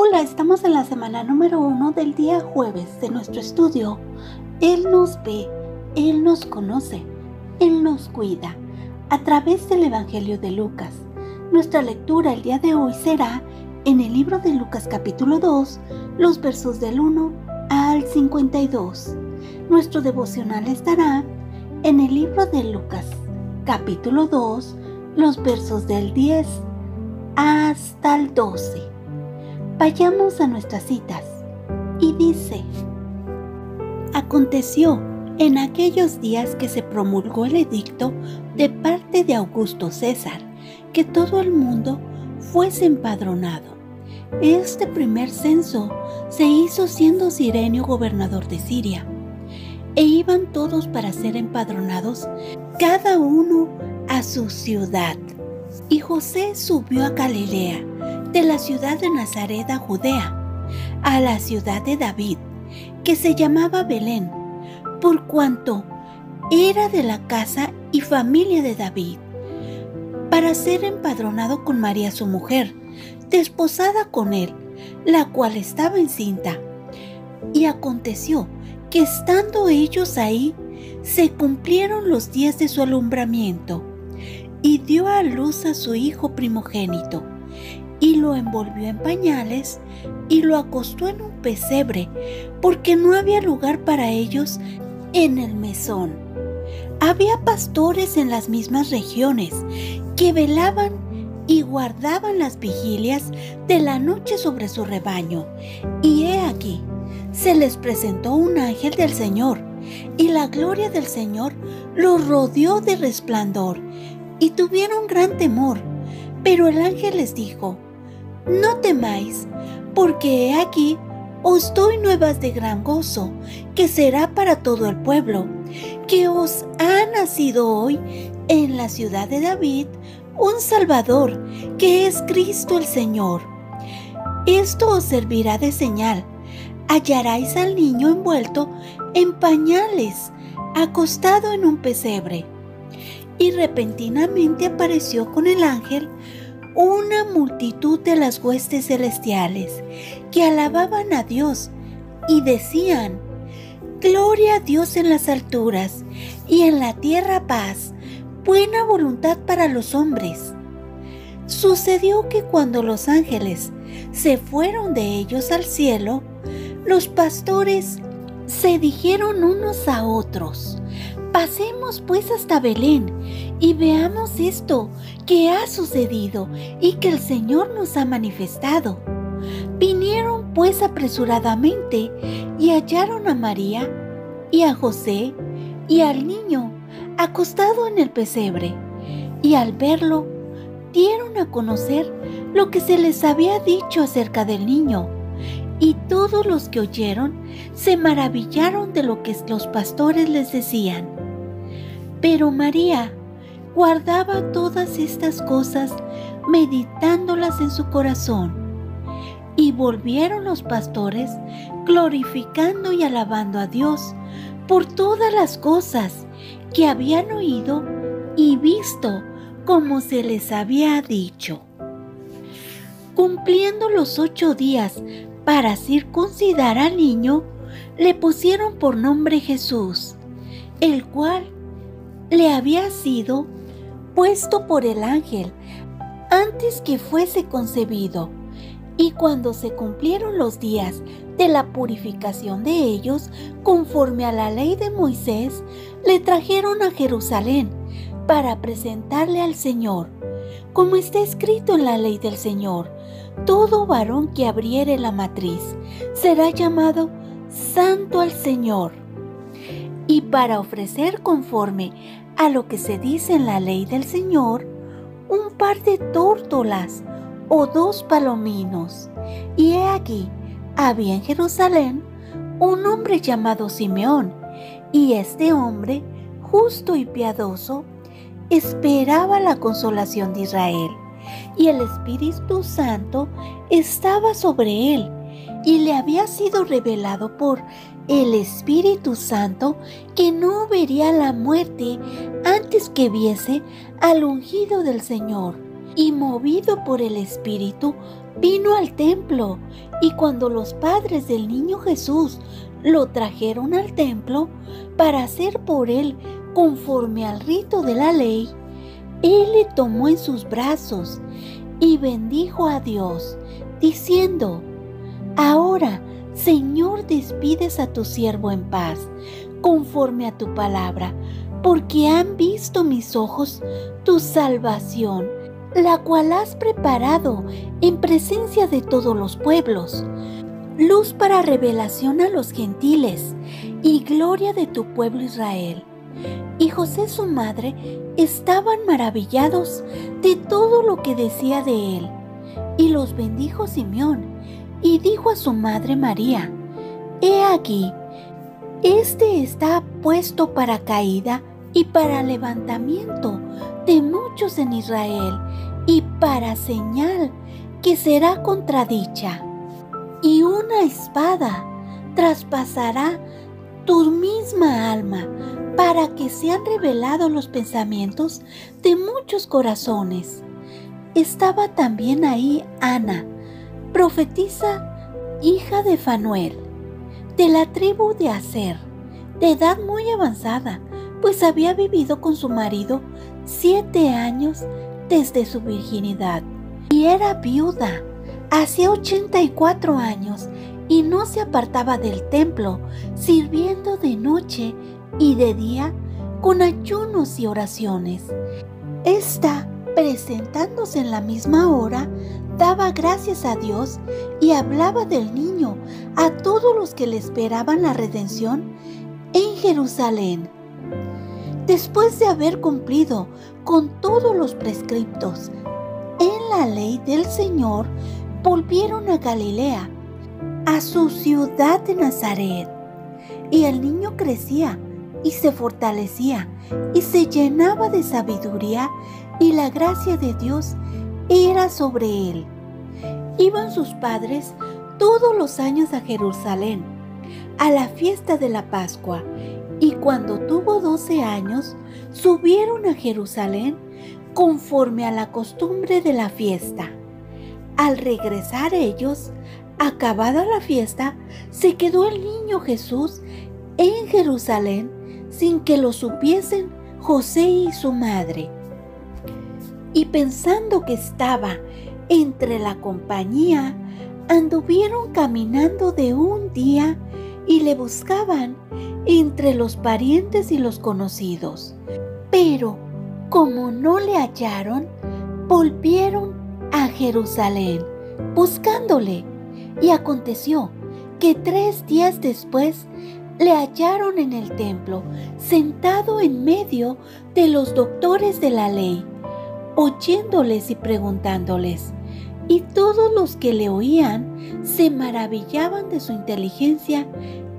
Hola, estamos en la semana número 1 del día jueves de nuestro estudio. Él nos ve, Él nos conoce, Él nos cuida. A través del Evangelio de Lucas. Nuestra lectura el día de hoy será en el libro de Lucas capítulo 2, los versos del 1 al 52. Nuestro devocional estará en el libro de Lucas capítulo 2, los versos del 10 hasta el 12. Vayamos a nuestras citas. Y dice: Aconteció en aquellos días que se promulgó el edicto de parte de Augusto César, que todo el mundo fuese empadronado. Este primer censo se hizo siendo Cirenio gobernador de Siria, e iban todos para ser empadronados, cada uno a su ciudad. Y José subió a Galilea, de la ciudad de Nazaret a Judea, a la ciudad de David, que se llamaba Belén, por cuanto era de la casa y familia de David, para ser empadronado con María su mujer, desposada con él, la cual estaba encinta. Y aconteció que estando ellos ahí, se cumplieron los días de su alumbramiento, y dio a luz a su hijo primogénito, y lo envolvió en pañales, y lo acostó en un pesebre, porque no había lugar para ellos en el mesón. Había pastores en las mismas regiones, que velaban y guardaban las vigilias de la noche sobre su rebaño. Y he aquí, se les presentó un ángel del Señor, y la gloria del Señor los rodeó de resplandor, y tuvieron gran temor. Pero el ángel les dijo: No temáis, porque he aquí os doy nuevas de gran gozo, que será para todo el pueblo, que os ha nacido hoy en la ciudad de David un Salvador, que es Cristo el Señor. Esto os servirá de señal: hallaréis al niño envuelto en pañales, acostado en un pesebre. Y repentinamente apareció con el ángel una multitud de las huestes celestiales, que alababan a Dios y decían: Gloria a Dios en las alturas, y en la tierra paz, buena voluntad para los hombres. Sucedió que cuando los ángeles se fueron de ellos al cielo, los pastores se dijeron unos a otros: Pasemos pues hasta Belén y veamos esto que ha sucedido y que el Señor nos ha manifestado. Vinieron pues apresuradamente y hallaron a María y a José y al niño acostado en el pesebre, y al verlo dieron a conocer lo que se les había dicho acerca del niño. Y todos los que oyeron se maravillaron de lo que los pastores les decían. Pero María guardaba todas estas cosas, meditándolas en su corazón. Y volvieron los pastores, glorificando y alabando a Dios por todas las cosas que habían oído y visto, como se les había dicho. Cumpliendo los 8 días para circuncidar al niño, le pusieron por nombre Jesús, el cual le había sido puesto por el ángel antes que fuese concebido. Y cuando se cumplieron los días de la purificación de ellos, conforme a la ley de Moisés, le trajeron a Jerusalén para presentarle al Señor, como está escrito en la ley del Señor: todo varón que abriere la matriz será llamado santo al Señor. Y para ofrecer conforme a lo que se dice en la ley del Señor, un par de tórtolas o 2 palominos. Y he aquí, había en Jerusalén un hombre llamado Simeón, y este hombre, justo y piadoso, esperaba la consolación de Israel, y el Espíritu Santo estaba sobre él, y le había sido revelado por el Espíritu Santo que no vería la muerte antes que viese al ungido del Señor. Y movido por el Espíritu, vino al templo, y cuando los padres del niño Jesús lo trajeron al templo para hacer por él conforme al rito de la ley, él le tomó en sus brazos y bendijo a Dios, diciendo: Ahora, Señor, despides a tu siervo en paz, conforme a tu palabra, porque han visto mis ojos tu salvación, la cual has preparado en presencia de todos los pueblos, luz para revelación a los gentiles y gloria de tu pueblo Israel. Y José su madre estaban maravillados de todo lo que decía de él. Y los bendijo Simeón, y dijo a su madre María: He aquí, este está puesto para caída y para levantamiento de muchos en Israel, y para señal que será contradicha. Y una espada traspasará tu misma alma, para que sean revelados los pensamientos de muchos corazones. Estaba también ahí Ana, profetisa, hija de Fanuel, de la tribu de Aser, de edad muy avanzada, pues había vivido con su marido 7 años desde su virginidad, y era viuda. Hacía 84 años y no se apartaba del templo, sirviendo de noche y de día con ayunos y oraciones. Esta, presentándose en la misma hora, daba gracias a Dios y hablaba del niño a todos los que le esperaban la redención en Jerusalén. Después de haber cumplido con todos los prescriptos en la ley del Señor, volvieron a Galilea, a su ciudad de Nazaret. Y el niño crecía y se fortalecía y se llenaba de sabiduría, y la gracia de Dios era sobre él. Iban sus padres todos los años a Jerusalén, a la fiesta de la Pascua, y cuando tuvo 12 años, subieron a Jerusalén conforme a la costumbre de la fiesta. Al regresar ellos, acabada la fiesta, se quedó el niño Jesús en Jerusalén sin que lo supiesen José y su madre. Y pensando que estaba entre la compañía, anduvieron caminando de un día y le buscaban entre los parientes y los conocidos. Pero como no le hallaron, volvieron a Jerusalén buscándole. Y aconteció que 3 días después le hallaron en el templo, sentado en medio de los doctores de la ley, oyéndoles y preguntándoles. Y todos los que le oían se maravillaban de su inteligencia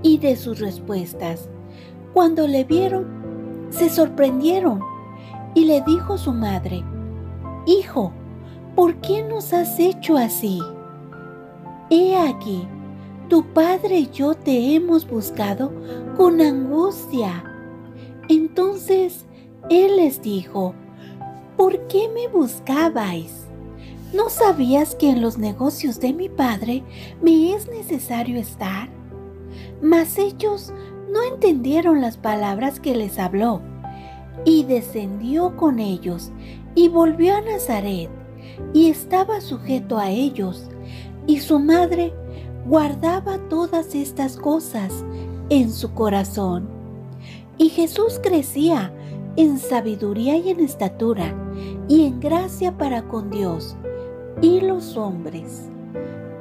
y de sus respuestas. Cuando le vieron, se sorprendieron, y le dijo su madre: Hijo, ¿por qué nos has hecho así? He aquí, tu padre y yo te hemos buscado con angustia. Entonces él les dijo: ¿Por qué me buscabais? ¿No sabías que en los negocios de mi padre me es necesario estar? Mas ellos no entendieron las palabras que les habló. Y descendió con ellos y volvió a Nazaret, y estaba sujeto a ellos. Y su madre guardaba todas estas cosas en su corazón. Y Jesús crecía en sabiduría y en estatura, y en gracia para con Dios y los hombres.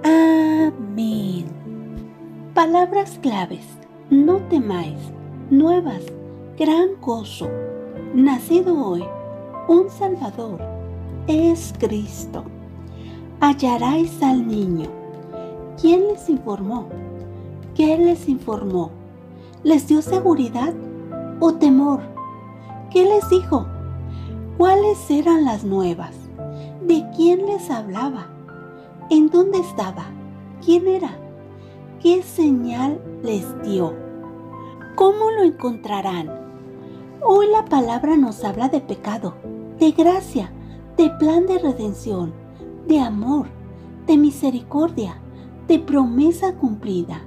Amén. Palabras claves: no temáis, nuevas, gran gozo. Nacido hoy un Salvador, es Cristo. Hallaréis al niño. ¿Quién les informó? ¿Qué les informó? ¿Les dio seguridad o temor? ¿Qué les dijo? ¿Cuáles eran las nuevas? ¿De quién les hablaba? ¿En dónde estaba? ¿Quién era? ¿Qué señal les dio? ¿Cómo lo encontrarán? Hoy la palabra nos habla de pecado, de gracia, de plan de redención, de amor, de misericordia, de promesa cumplida,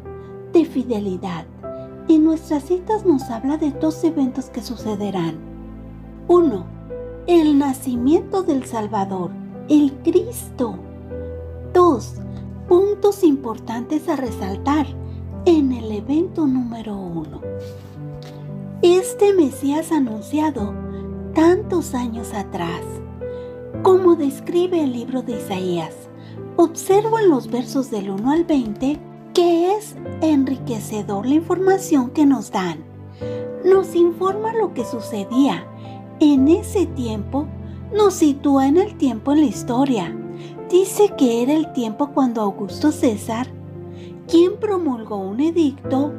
de fidelidad. En nuestras citas nos habla de 2 eventos que sucederán. 1. El nacimiento del Salvador, el Cristo. 2. Puntos importantes a resaltar en el evento número 1. Este Mesías anunciado tantos años atrás, como describe el libro de Isaías. Observo en los versos del 1 al 20 que es enriquecedor la información que nos dan. Nos informa lo que sucedía en ese tiempo, nos sitúa en el tiempo en la historia. Dice que era el tiempo cuando Augusto César, quien promulgó un edicto,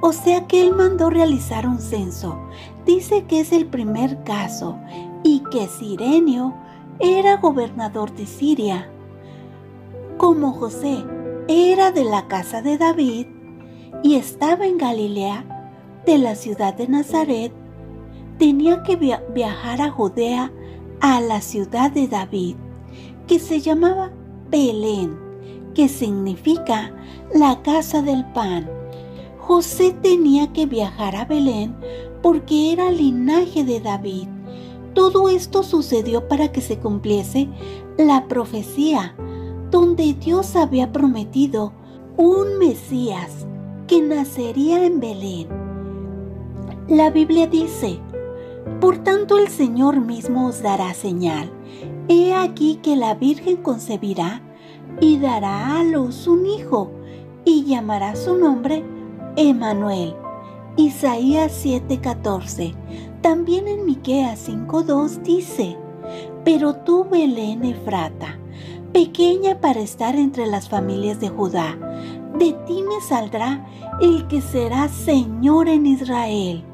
o sea que él mandó realizar un censo. Dice que es el primer caso y que Cirenio era gobernador de Siria. Como José era de la casa de David y estaba en Galilea, de la ciudad de Nazaret, tenía que viajar a Judea, a la ciudad de David, que se llamaba Belén, que significa la casa del pan. José tenía que viajar a Belén porque era linaje de David. Todo esto sucedió para que se cumpliese la profecía, donde Dios había prometido un Mesías que nacería en Belén. La Biblia dice: por tanto el Señor mismo os dará señal. He aquí que la Virgen concebirá y dará a luz un hijo, y llamará su nombre Emmanuel. Isaías 7:14. También en Miqueas 5:2 dice: pero tú, Belén Efrata, pequeña para estar entre las familias de Judá, de ti me saldrá el que será Señor en Israel,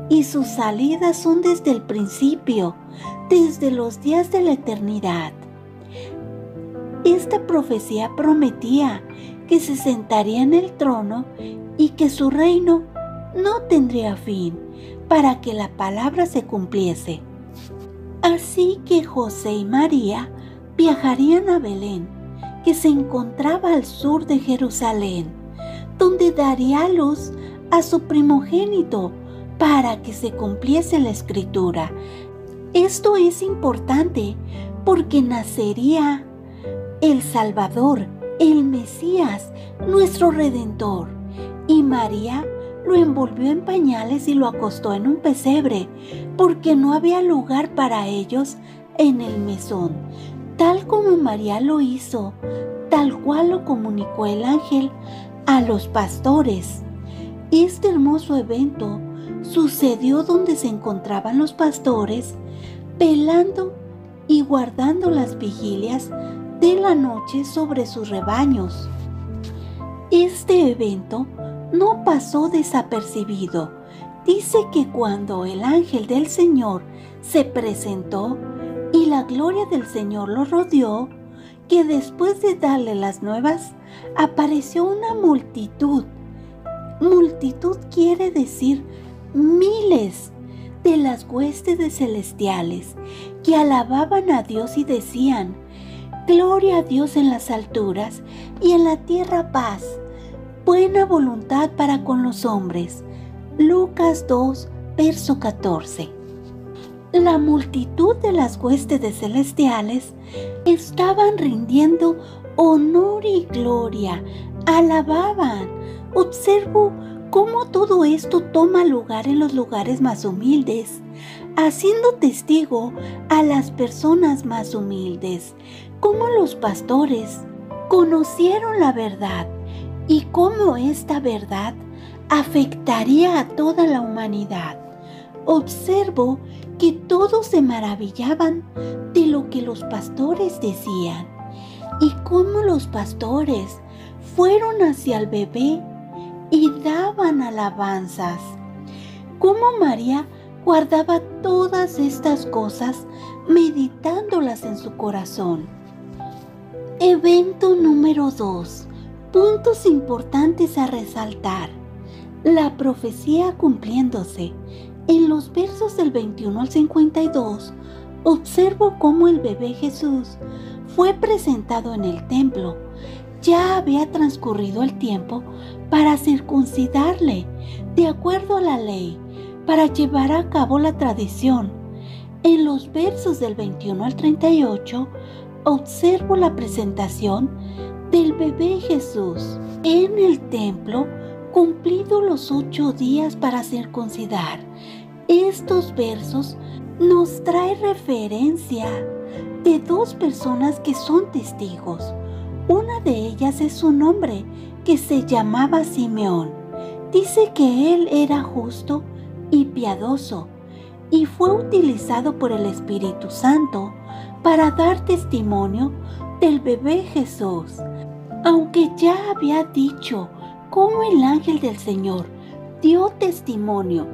y sus salidas son desde el principio, desde los días de la eternidad. Esta profecía prometía que se sentaría en el trono y que su reino no tendría fin, para que la palabra se cumpliese. Así que José y María viajarían a Belén, que se encontraba al sur de Jerusalén, donde daría a luz a su primogénito para que se cumpliese la escritura. Esto es importante porque nacería el Salvador, el Mesías, nuestro Redentor. Y María lo envolvió en pañales y lo acostó en un pesebre, porque no había lugar para ellos en el mesón. Tal como María lo hizo, tal cual lo comunicó el ángel a los pastores. Este hermoso evento sucedió donde se encontraban los pastores velando y guardando las vigilias de la noche sobre sus rebaños. Este evento no pasó desapercibido. Dice que cuando el ángel del Señor se presentó y la gloria del Señor lo rodeó, que después de darle las nuevas, apareció una multitud. Multitud quiere decir miles de las huestes celestiales que alababan a Dios y decían: gloria a Dios en las alturas y en la tierra paz, buena voluntad para con los hombres. Lucas 2, verso 14. La multitud de las huestes celestiales estaban rindiendo honor y gloria, alababan. Observo cómo todo esto toma lugar en los lugares más humildes, haciendo testigo a las personas más humildes, cómo los pastores conocieron la verdad y cómo esta verdad afectaría a toda la humanidad. Observo que todos se maravillaban de lo que los pastores decían y cómo los pastores fueron hacia el bebé y daban alabanzas. Cómo María guardaba todas estas cosas meditándolas en su corazón. Evento número 2. Puntos importantes a resaltar. La profecía cumpliéndose. En los versos del 21 al 52, observo cómo el bebé Jesús fue presentado en el templo. Ya había transcurrido el tiempo para circuncidarle, de acuerdo a la ley, para llevar a cabo la tradición. En los versos del 21 al 38, observo la presentación del bebé Jesús en el templo, cumplidos los 8 días para circuncidar. Estos versos nos traen referencia de 2 personas que son testigos. Una de ellas es un hombre que se llamaba Simeón. Dice que él era justo y piadoso y fue utilizado por el Espíritu Santo para dar testimonio del bebé Jesús. Aunque ya había dicho cómo el ángel del Señor dio testimonio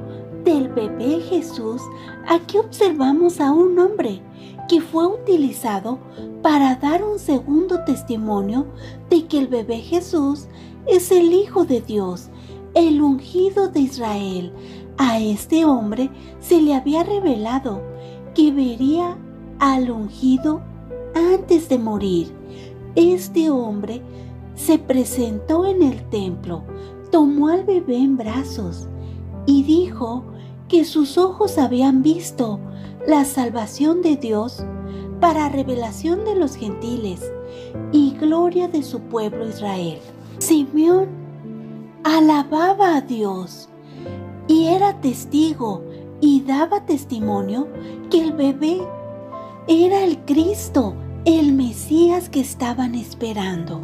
del bebé Jesús, aquí observamos a un hombre que fue utilizado para dar un segundo testimonio de que el bebé Jesús es el Hijo de Dios, el ungido de Israel. A este hombre se le había revelado que vería al ungido antes de morir. Este hombre se presentó en el templo, tomó al bebé en brazos y dijo que sus ojos habían visto la salvación de Dios para revelación de los gentiles y gloria de su pueblo Israel. Simeón alababa a Dios y era testigo y daba testimonio que el bebé era el Cristo, el Mesías que estaban esperando.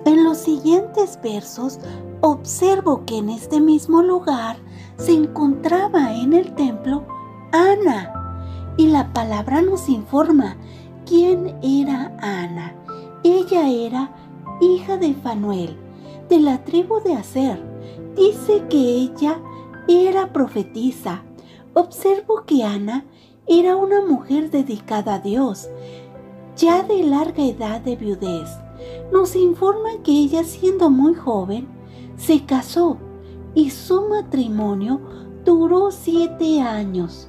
En los siguientes versos observo que en este mismo lugar se encontraba en el templo Ana, y la palabra nos informa quién era Ana. Ella era hija de Fanuel, de la tribu de Aser. Dice que ella era profetisa. Observo que Ana era una mujer dedicada a Dios, ya de larga edad de viudez. Nos informa que ella, siendo muy joven, se casó y su matrimonio duró 7 años.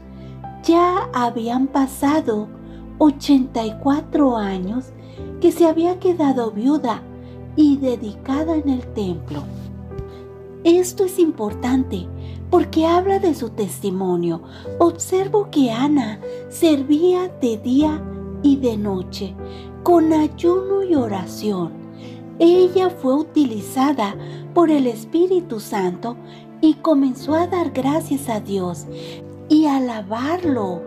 Ya habían pasado 84 años que se había quedado viuda y dedicada en el templo. Esto es importante porque habla de su testimonio. Observo que Ana servía de día y de noche, con ayuno y oración. Ella fue utilizada por el Espíritu Santo y comenzó a dar gracias a Dios y a alabarlo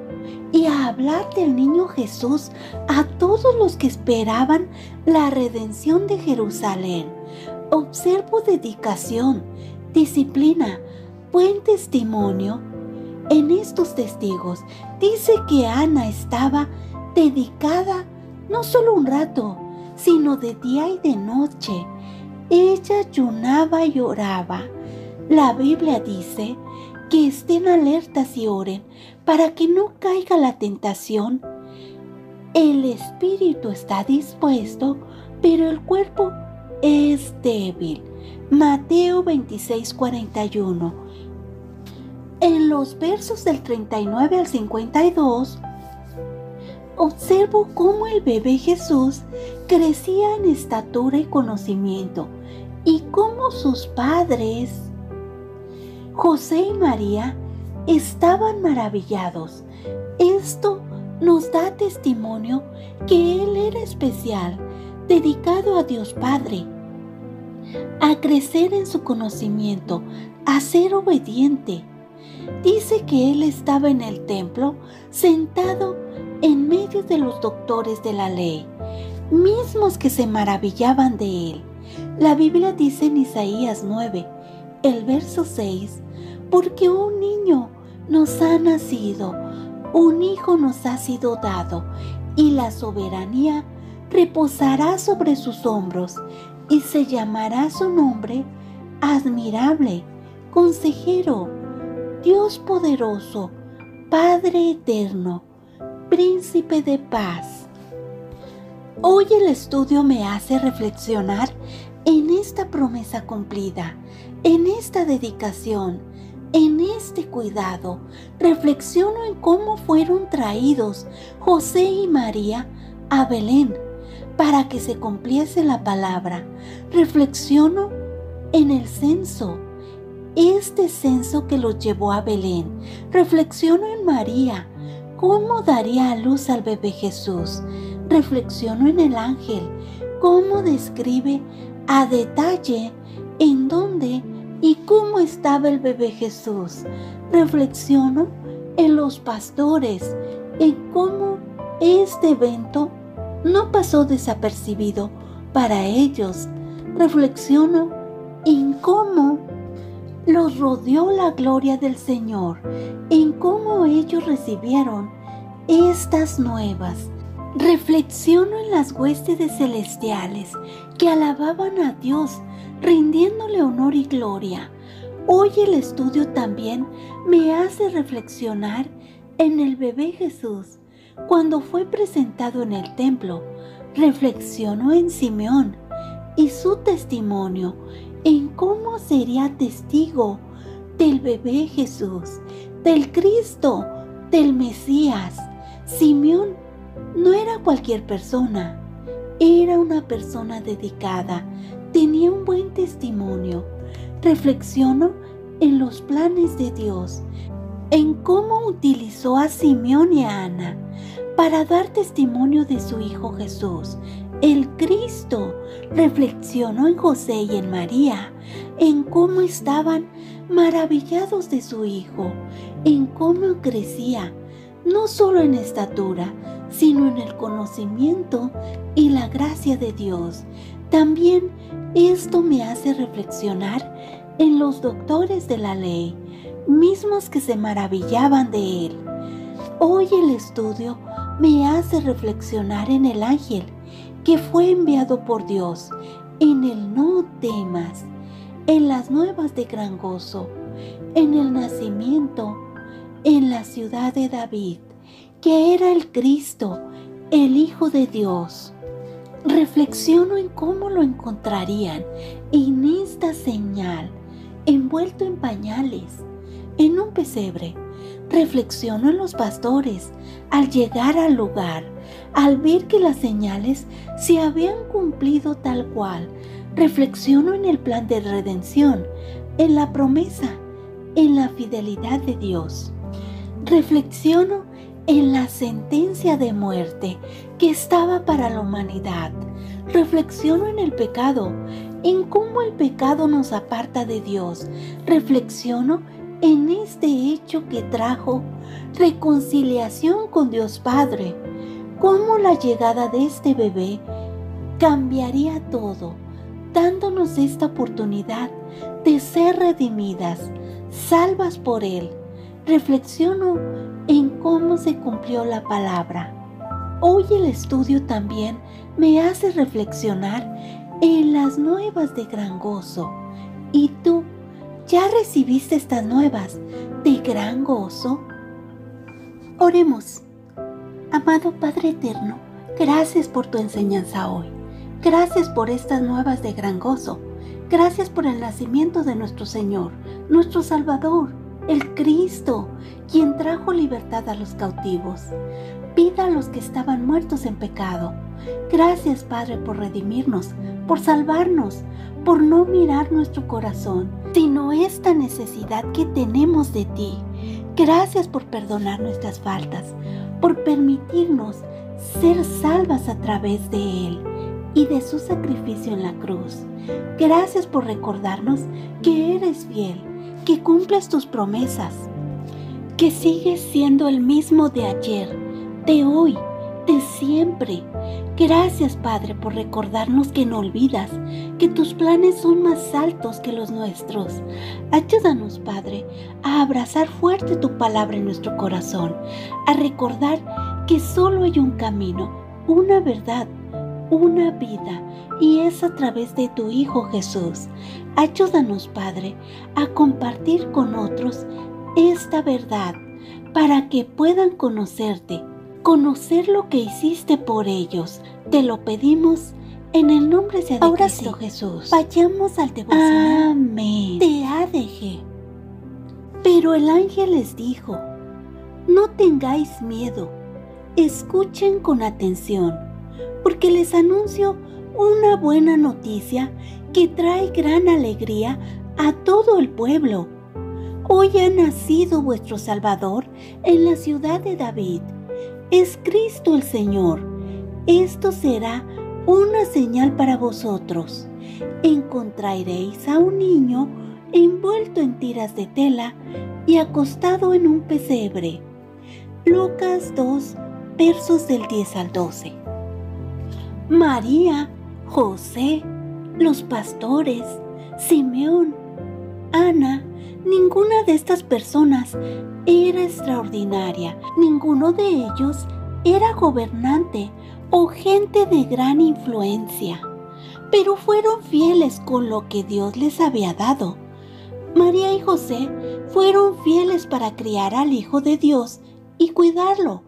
y a hablar del niño Jesús a todos los que esperaban la redención de Jerusalén. Observo dedicación, disciplina, buen testimonio en estos testigos. Dice que Ana estaba dedicada no solo un rato, sino de día y de noche. Ella ayunaba y oraba. La Biblia dice que estén alertas y oren para que no caiga la tentación. El espíritu está dispuesto, pero el cuerpo es débil. Mateo 26:41. En los versos del 39 al 52, observo cómo el bebé Jesús crecía en estatura y conocimiento, y cómo sus padres, José y María, estaban maravillados. Esto nos da testimonio que Él era especial, dedicado a Dios Padre, a crecer en su conocimiento, a ser obediente. Dice que Él estaba en el templo, sentado en medio de los doctores de la ley, mismos que se maravillaban de Él. La Biblia dice en Isaías 9, el verso 6, porque un niño nos ha nacido, un hijo nos ha sido dado, y la soberanía reposará sobre sus hombros, y se llamará su nombre Admirable, Consejero, Dios poderoso, Padre eterno, Príncipe de paz. Hoy el estudio me hace reflexionar en esta promesa cumplida, en esta dedicación, en este cuidado. Reflexiono en cómo fueron traídos José y María a Belén para que se cumpliese la palabra. Reflexiono en el censo, este censo que los llevó a Belén. Reflexiono en María, cómo daría a luz al bebé Jesús. Reflexiono en el ángel, cómo describe a detalle en dónde y cómo estaba el bebé Jesús. Reflexiono en los pastores, en cómo este evento no pasó desapercibido para ellos. Reflexiono en cómo los rodeó la gloria del Señor, en cómo ellos recibieron estas nuevas. Reflexiono en las huestes celestiales que alababan a Dios, rindiéndole honor y gloria. Hoy el estudio también me hace reflexionar en el bebé Jesús cuando fue presentado en el templo. Reflexiono en Simeón y su testimonio, en cómo sería testigo del bebé Jesús, del Cristo, del Mesías. Simeón no era cualquier persona, era una persona dedicada, tenía un buen testimonio. Reflexiono en los planes de Dios, en cómo utilizó a Simeón y a Ana para dar testimonio de su Hijo Jesús, el Cristo. Reflexionó en José y en María, en cómo estaban maravillados de su Hijo, en cómo crecía, no solo en estatura, sino en el conocimiento y la gracia de Dios. También esto me hace reflexionar en los doctores de la ley, mismos que se maravillaban de él. Hoy el estudio me hace reflexionar en el ángel que fue enviado por Dios, en el no temas, en las nuevas de gran gozo, en el nacimiento, en la ciudad de David, que era el Cristo, el Hijo de Dios. Reflexiono en cómo lo encontrarían en esta señal, envuelto en pañales, en un pesebre. Reflexiono en los pastores al llegar al lugar, al ver que las señales se habían cumplido tal cual. Reflexiono en el plan de redención, en la promesa, en la fidelidad de Dios. Reflexiono en la sentencia de muerte que estaba para la humanidad. Reflexiono en el pecado, en cómo el pecado nos aparta de Dios. Reflexiono en este hecho que trajo reconciliación con Dios Padre, cómo la llegada de este bebé cambiaría todo, dándonos esta oportunidad de ser redimidas, salvas por Él. Reflexiono en cómo se cumplió la palabra. Hoy el estudio también me hace reflexionar en las nuevas de gran gozo. ¿Y tú ya recibiste estas nuevas de gran gozo? Oremos. Amado Padre eterno, gracias por tu enseñanza hoy. Gracias por estas nuevas de gran gozo. Gracias por el nacimiento de nuestro Señor, nuestro Salvador, el Cristo, quien trajo libertad a los cautivos, vida a los que estaban muertos en pecado. Gracias, Padre, por redimirnos, por salvarnos, por no mirar nuestro corazón, sino esta necesidad que tenemos de ti. Gracias por perdonar nuestras faltas, por permitirnos ser salvas a través de Él y de su sacrificio en la cruz. Gracias por recordarnos que eres fiel, que cumples tus promesas, que sigues siendo el mismo de ayer, de hoy, de siempre. Gracias, Padre, por recordarnos que no olvidas, que tus planes son más altos que los nuestros. Ayúdanos, Padre, a abrazar fuerte tu palabra en nuestro corazón, a recordar que solo hay un camino, una verdad, una vida, y es a través de tu Hijo Jesús. Ayúdanos, Padre, a compartir con otros esta verdad para que puedan conocerte, conocer lo que hiciste por ellos. Te lo pedimos en el nombre de Cristo Jesús. Vayamos al devocional. Amén. Te ADG. Pero el ángel les dijo: no tengáis miedo, escuchen con atención. porque les anuncio una buena noticia que trae gran alegría a todo el pueblo. Hoy ha nacido vuestro Salvador en la ciudad de David. Es Cristo el Señor. Esto será una señal para vosotros. Encontraréis a un niño envuelto en tiras de tela y acostado en un pesebre. Lucas 2, versos del 10 al 12. María, José, los pastores, Simeón, Ana, ninguna de estas personas era extraordinaria. Ninguno de ellos era gobernante o gente de gran influencia, pero fueron fieles con lo que Dios les había dado. María y José fueron fieles para criar al Hijo de Dios y cuidarlo.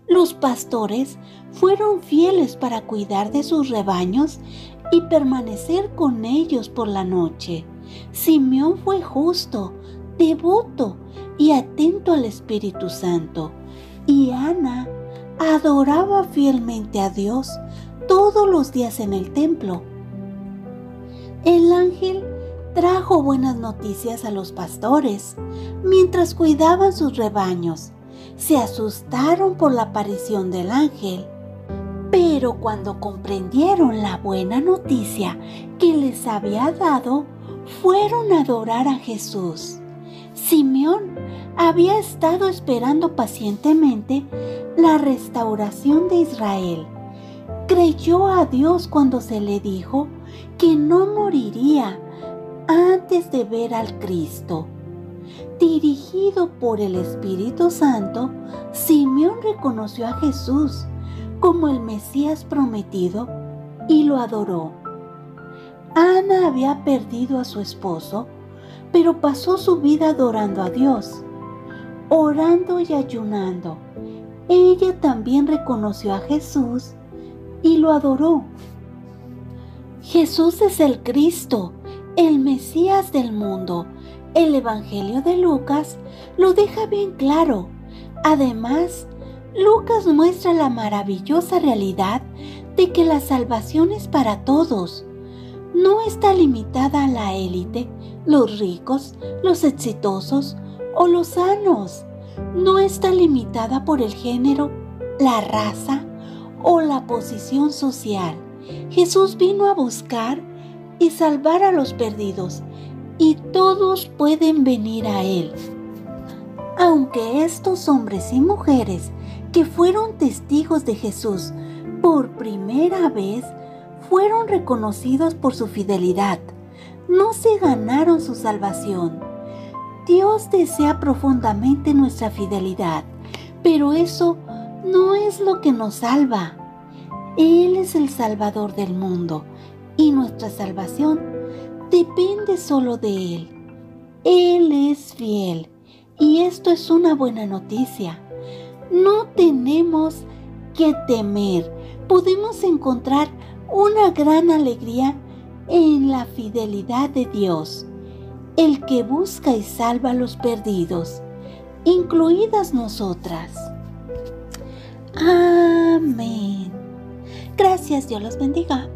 Los pastores fueron fieles para cuidar de sus rebaños y permanecer con ellos por la noche. Simeón fue justo, devoto y atento al Espíritu Santo. Y Ana adoraba fielmente a Dios todos los días en el templo. El ángel trajo buenas noticias a los pastores mientras cuidaban sus rebaños. Se asustaron por la aparición del ángel, pero cuando comprendieron la buena noticia que les había dado, fueron a adorar a Jesús. Simeón había estado esperando pacientemente la restauración de Israel. Creyó a Dios cuando se le dijo que no moriría antes de ver al Cristo. Dirigido por el Espíritu Santo, Simeón reconoció a Jesús como el Mesías prometido y lo adoró. Ana había perdido a su esposo, pero pasó su vida adorando a Dios, orando y ayunando. Ella también reconoció a Jesús y lo adoró. Jesús es el Cristo, el Mesías del mundo. El Evangelio de Lucas lo deja bien claro. Además, Lucas muestra la maravillosa realidad de que la salvación es para todos. No está limitada a la élite, los ricos, los exitosos o los sanos. No está limitada por el género, la raza o la posición social. Jesús vino a buscar y salvar a los perdidos, y todos pueden venir a Él. Aunque estos hombres y mujeres que fueron testigos de Jesús por primera vez fueron reconocidos por su fidelidad, no se ganaron su salvación. Dios desea profundamente nuestra fidelidad, pero eso no es lo que nos salva. Él es el Salvador del mundo y nuestra salvación depende solo de Él. Él es fiel y esto es una buena noticia. No tenemos que temer. Podemos encontrar una gran alegría en la fidelidad de Dios, el que busca y salva a los perdidos, incluidas nosotras. Amén. Gracias, Dios los bendiga.